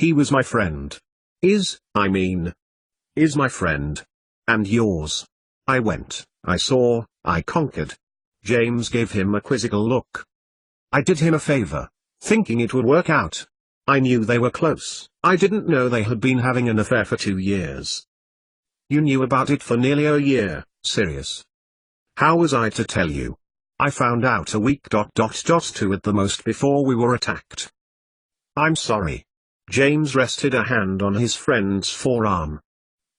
He was my friend. Is my friend. And yours. I went, I saw, I conquered. James gave him a quizzical look. I did him a favor, thinking it would work out. I knew they were close. I didn't know they had been having an affair for 2 years. You knew about it for nearly a year, Sirius. How was I to tell you? I found out a week .. 2 at the most before we were attacked. I'm sorry. James rested a hand on his friend's forearm.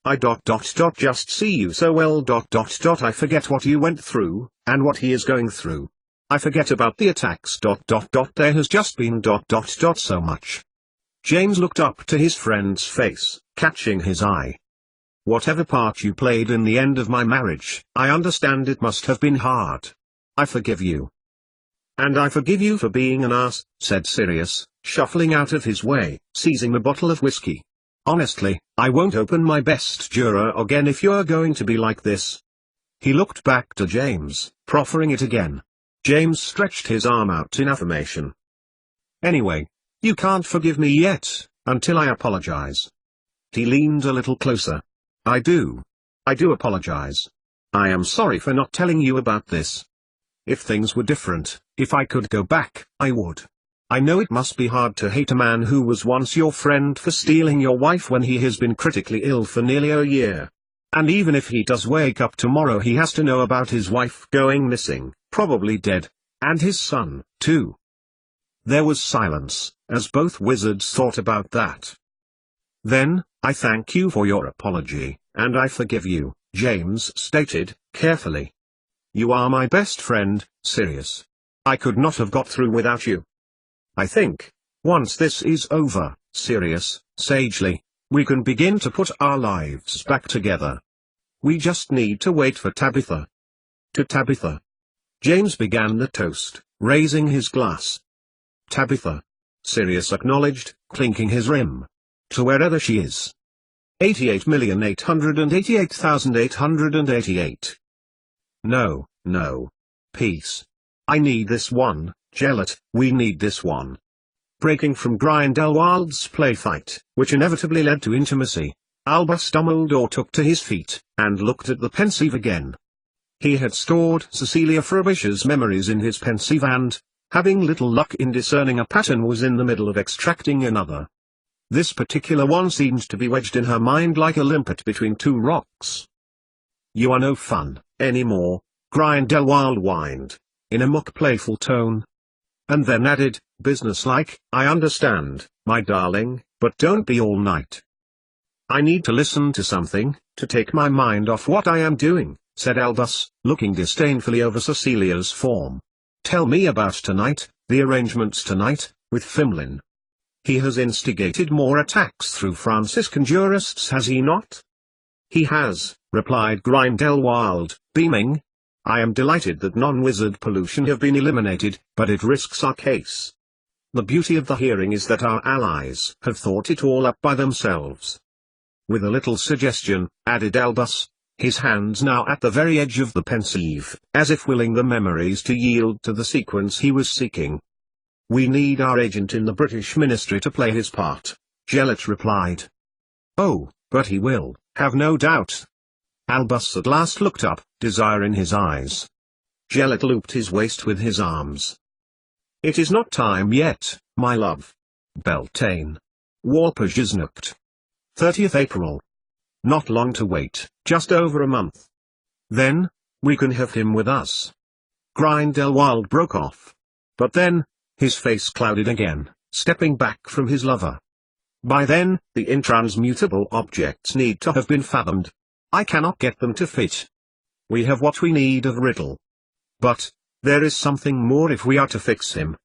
I ... just see you so well ... I forget what you went through, and what he is going through. I forget about the attacks ... There has just been ... so much. James looked up to his friend's face, catching his eye. Whatever part you played in the end of my marriage, I understand it must have been hard. I forgive you. And I forgive you for being an ass, said Sirius, shuffling out of his way, seizing the bottle of whiskey. Honestly, I won't open my best juror again if you're going to be like this. He looked back to James, proffering it again. James stretched his arm out in affirmation. Anyway, you can't forgive me yet, until I apologize. He leaned a little closer. I do apologize. I am sorry for not telling you about this. If things were different, if I could go back, I would. I know it must be hard to hate a man who was once your friend for stealing your wife when he has been critically ill for nearly a year. And even if he does wake up tomorrow, he has to know about his wife going missing, probably dead, and his son, too. There was silence, as both wizards thought about that. Then, I thank you for your apology, and I forgive you, James stated, carefully. You are my best friend, Sirius. I could not have got through without you. I think, once this is over, Sirius, sagely, we can begin to put our lives back together. We just need to wait for Tabitha. To Tabitha. James began the toast, raising his glass. Tabitha. Sirius acknowledged, clinking his rim. To wherever she is. 88,888,888. No. Peace. I need this one, Gelot, we need this one. Breaking from Grindelwald's play fight, which inevitably led to intimacy, Albus Dumbledore took to his feet, and looked at the pensieve again. He had stored Cecilia Frobisher's memories in his pensieve and, having little luck in discerning a pattern, was in the middle of extracting another. This particular one seemed to be wedged in her mind like a limpet between two rocks. You are no fun, anymore, Grindelwald whined, in a mock playful tone. And then added, businesslike, I understand, my darling, but don't be all night. I need to listen to something, to take my mind off what I am doing, said Albus, looking disdainfully over Cecilia's form. Tell me about tonight, the arrangements tonight, with Fimlin. He has instigated more attacks through Franciscan jurists, has he not? He has, replied Grindelwald, beaming. I am delighted that non-wizard pollution have been eliminated, but it risks our case. The beauty of the hearing is that our allies have thought it all up by themselves. With a little suggestion, added Albus, his hands now at the very edge of the pensieve, as if willing the memories to yield to the sequence he was seeking. We need our agent in the British ministry to play his part, Gelot replied. Oh, but he will, have no doubt. Albus at last looked up, desire in his eyes. Gelot looped his waist with his arms. It is not time yet, my love. Beltane. Walpurgisnacht. 30th April. Not long to wait, just over a month. Then, we can have him with us. Grindelwald broke off. But then, his face clouded again, stepping back from his lover. By then, the intransmutable objects need to have been fathomed. I cannot get them to fit. We have what we need of Riddle. But, there is something more if we are to fix him.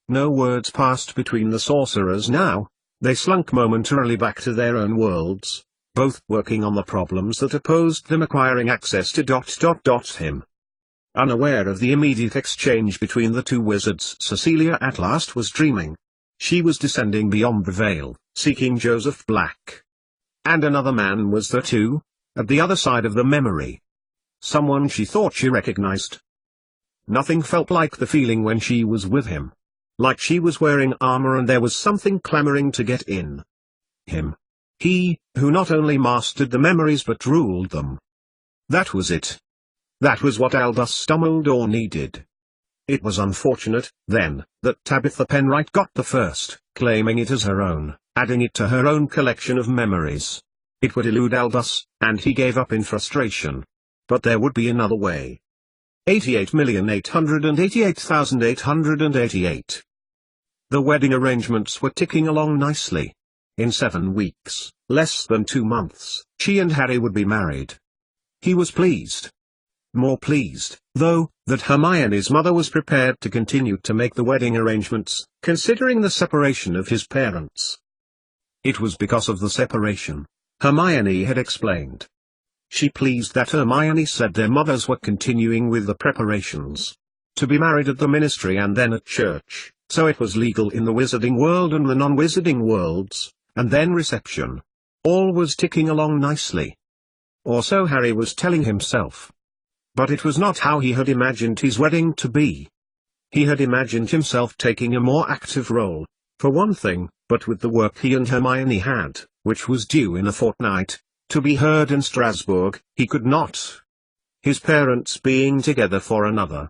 No words passed between the sorcerers now. They slunk momentarily back to their own worlds, both working on the problems that opposed them acquiring access to him. Unaware of the immediate exchange between the two wizards, Cecilia at last was dreaming. She was descending beyond the veil, seeking Joseph Black. And another man was there too, at the other side of the memory. Someone she thought she recognized. Nothing felt like the feeling when she was with him. like she was wearing armor and there was something clamoring to get in. Him. He, who not only mastered the memories but ruled them. That was it. That was what Albus Dumbledore needed. It was unfortunate, then, that Tabitha Penright got the first, claiming it as her own, adding it to her own collection of memories. It would elude Albus, and he gave up in frustration. But there would be another way. 88,888,888. The wedding arrangements were ticking along nicely. In 7 weeks, less than 2 months, she and Harry would be married. He was pleased. More pleased, though, that Hermione's mother was prepared to continue to make the wedding arrangements, considering the separation of his parents. It was because of the separation, Hermione had explained. She pleased that Hermione said their mothers were continuing with the preparations. To be married at the ministry and then at church, so it was legal in the wizarding world and the non-wizarding worlds, and then reception. All was ticking along nicely. Or so Harry was telling himself. But it was not how he had imagined his wedding to be. He had imagined himself taking a more active role, for one thing, but with the work he and Hermione had, which was due in a fortnight, to be heard in Strasbourg, he could not. His parents being together for another.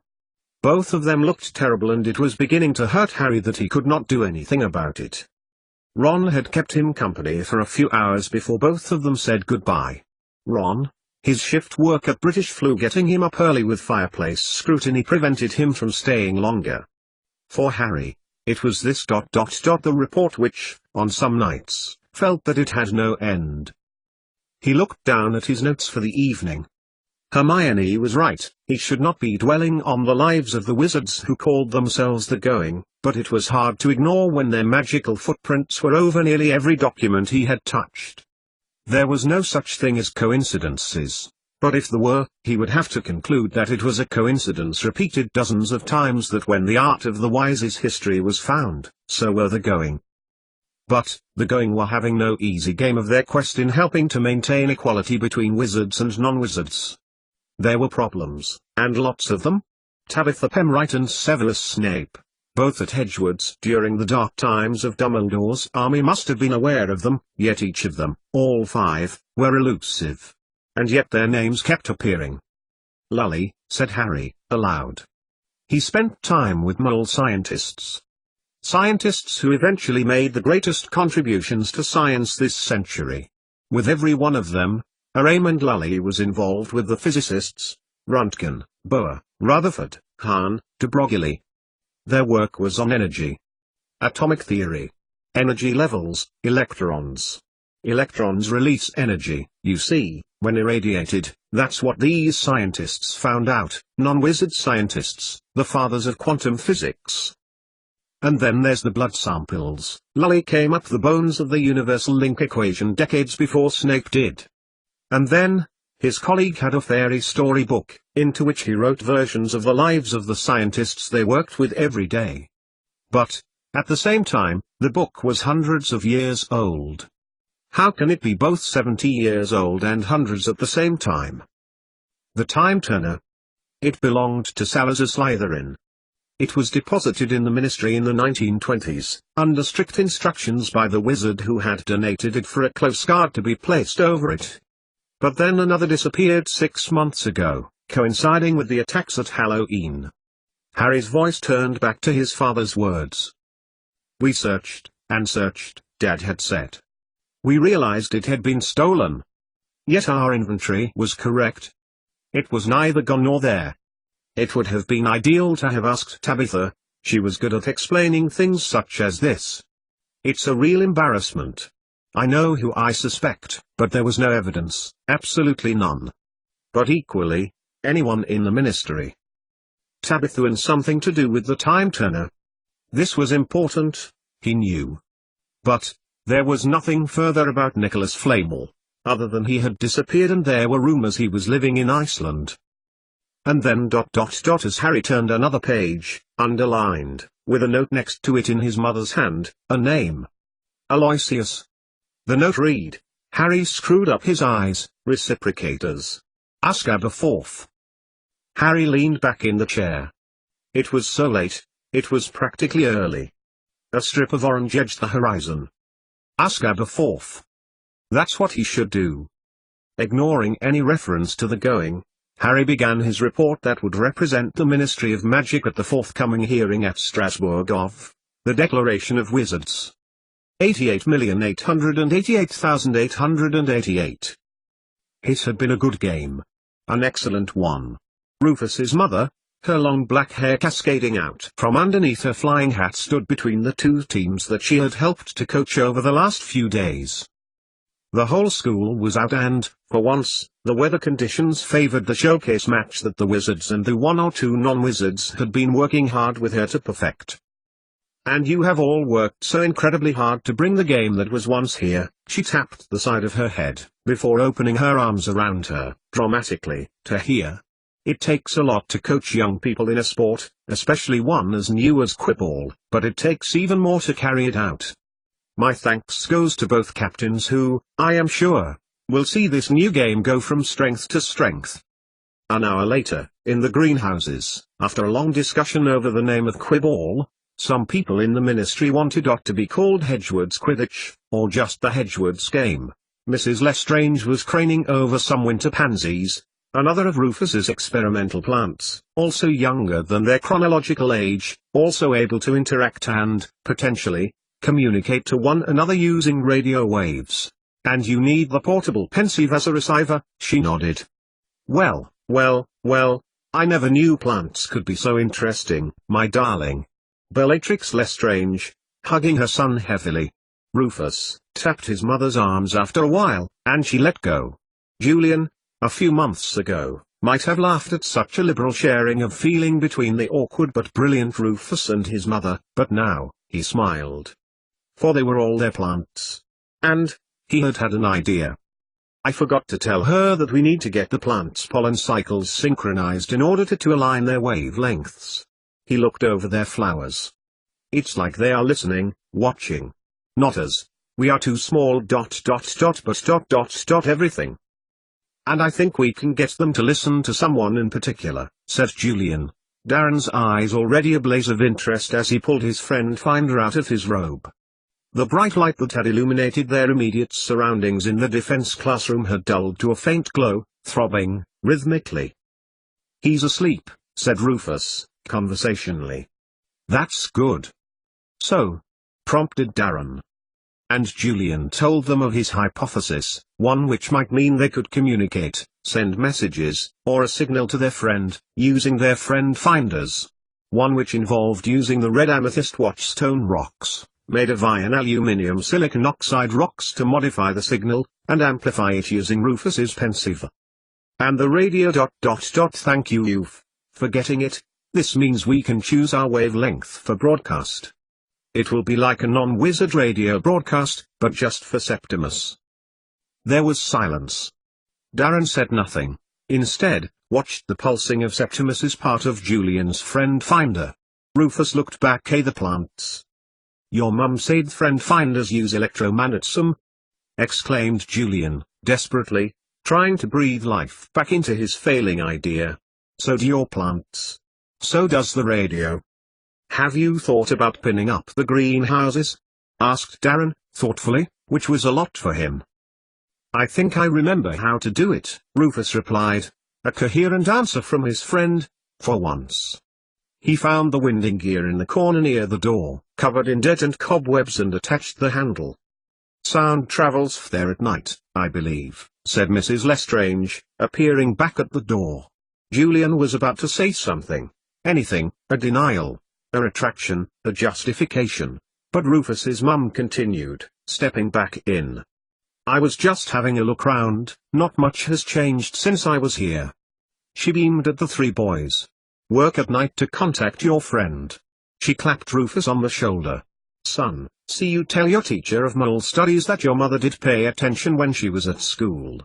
Both of them looked terrible and it was beginning to hurt Harry that he could not do anything about it. Ron had kept him company for a few hours before both of them said goodbye. Ron, his shift work at British flu getting him up early with fireplace scrutiny prevented him from staying longer. For Harry, it was this ... the report which, on some nights, felt that it had no end. He looked down at his notes for the evening. Hermione was right, he should not be dwelling on the lives of the wizards who called themselves the Going, but it was hard to ignore when their magical footprints were over nearly every document he had touched. There was no such thing as coincidences, but if there were, he would have to conclude that it was a coincidence repeated dozens of times that when the Art of the Wise's history was found, so were the Going. But, the Going were having no easy game of their quest in helping to maintain equality between wizards and non-wizards. There were problems, and lots of them. Tabitha Penright and Severus Snape, both at Hedgewood's during the dark times of Dumbledore's army must have been aware of them, yet each of them, all 5, were elusive. And yet their names kept appearing. Lully, said Harry, aloud. He spent time with mole scientists. Scientists who eventually made the greatest contributions to science this century. With every one of them, Raymond Lully was involved with the physicists, Röntgen, Bohr, Rutherford, Hahn, de Broglie. Their work was on energy. Atomic theory. Energy levels, electrons. Electrons release energy, you see, when irradiated. That's what these scientists found out, non-wizard scientists, the fathers of quantum physics. And then there's the blood samples. Lully came up the bones of the universal link equation decades before Snape did. And then, his colleague had a fairy story book, into which he wrote versions of the lives of the scientists they worked with every day. But, at the same time, the book was hundreds of years old. How can it be both 70 years old and hundreds at the same time? The Time Turner. It belonged to Salazar Slytherin. It was deposited in the ministry in the 1920s, under strict instructions by the wizard who had donated it for a close guard to be placed over it. But then another disappeared 6 months ago, coinciding with the attacks at Halloween. Harry's voice turned back to his father's words. We searched, and searched, Dad had said. We realized it had been stolen. Yet our inventory was correct. It was neither gone nor there. It would have been ideal to have asked Tabitha, she was good at explaining things such as this. It's a real embarrassment. I know who I suspect, but there was no evidence, absolutely none. But equally, anyone in the ministry. Tabitha and something to do with the Time Turner. This was important, he knew. But, there was nothing further about Nicholas Flamel, other than he had disappeared and there were rumors he was living in Iceland. And then ... as Harry turned another page, underlined, with a note next to it in his mother's hand, a name. Aloysius. The note read, Harry screwed up his eyes, reciprocators. Ask Aberforth. Harry leaned back in the chair. It was so late, It was practically early. A strip of orange edged the horizon. Ask Aberforth. That's what he should do. Ignoring any reference to the going, Harry began his report that would represent the Ministry of Magic at the forthcoming hearing at Strasbourg of the Declaration of Wizards. 88,888,888. It had been a good game. An excellent one. Rufus's mother, her long black hair cascading out from underneath her flying hat, stood between the two teams that she had helped to coach over the last few days. The whole school was out and, for once, the weather conditions favored the showcase match that the Wizards and the one or two non-Wizards had been working hard with her to perfect. And you have all worked so incredibly hard to bring the game that was once here. She tapped the side of her head, before opening her arms around her, dramatically, to hear. It takes a lot to coach young people in a sport, especially one as new as Quibball, but it takes even more to carry it out. My thanks goes to both captains who, I am sure, will see this new game go from strength to strength. An hour later, in the greenhouses, after a long discussion over the name of Quibball, some people in the ministry wanted it to be called Hedgewood's Quidditch, or just the Hedgewood's game. Mrs. Lestrange was craning over some winter pansies, another of Rufus's experimental plants, also younger than their chronological age, also able to interact and, potentially, communicate to one another using radio waves. And you need the portable pensieve as a receiver, she nodded. Well, I never knew plants could be so interesting, my darling. Bellatrix Lestrange, hugging her son heavily. Rufus tapped his mother's arms after a while, and she let go. Julian, a few months ago, might have laughed at such a liberal sharing of feeling between the awkward but brilliant Rufus and his mother, but now, he smiled. For they were all their plants. And, he had an idea. I forgot to tell her that we need to get the plants' pollen cycles synchronized in order to align their wavelengths. He looked over their flowers. It's like they are listening, watching. Not us. We are too small ... but ... everything. And I think we can get them to listen to someone in particular, said Julian. Darren's eyes already ablaze of interest as he pulled his friend finder out of his robe. The bright light that had illuminated their immediate surroundings in the defense classroom had dulled to a faint glow, throbbing, rhythmically. He's asleep, said Rufus, conversationally. That's good. So? Prompted Darren. And Julian told them of his hypothesis, one which might mean they could communicate, send messages, or a signal to their friend, using their friend finders. One which involved using the red amethyst watchstone rocks, made of iron aluminium silicon oxide rocks to modify the signal, and amplify it using Rufus's pensieve. And the radio ... Thank you youth, for getting it. This means we can choose our wavelength for broadcast. It will be like a non-wizard radio broadcast, but just for Septimus. There was silence. Darren said nothing. Instead, watched the pulsing of Septimus's part of Julian's friend finder. Rufus looked back at the plants. Your mum said friend finders use electromagnetism? Exclaimed Julian, desperately, trying to breathe life back into his failing idea. So do your plants. So does the radio. Have you thought about pinning up the greenhouses? Asked Darren, thoughtfully, which was a lot for him. I think I remember how to do it, Rufus replied. A coherent answer from his friend, for once. He found the winding gear in the corner near the door, covered in dirt and cobwebs, and attached the handle. Sound travels there at night, I believe, said Mrs. Lestrange, appearing back at the door. Julian was about to say something. Anything, a denial, a retraction, a justification. But Rufus's mum continued, stepping back in. I was just having a look round, not much has changed since I was here. She beamed at the three boys. Work at night to contact your friend. She clapped Rufus on the shoulder. Son, see you tell your teacher of mole studies that your mother did pay attention when she was at school.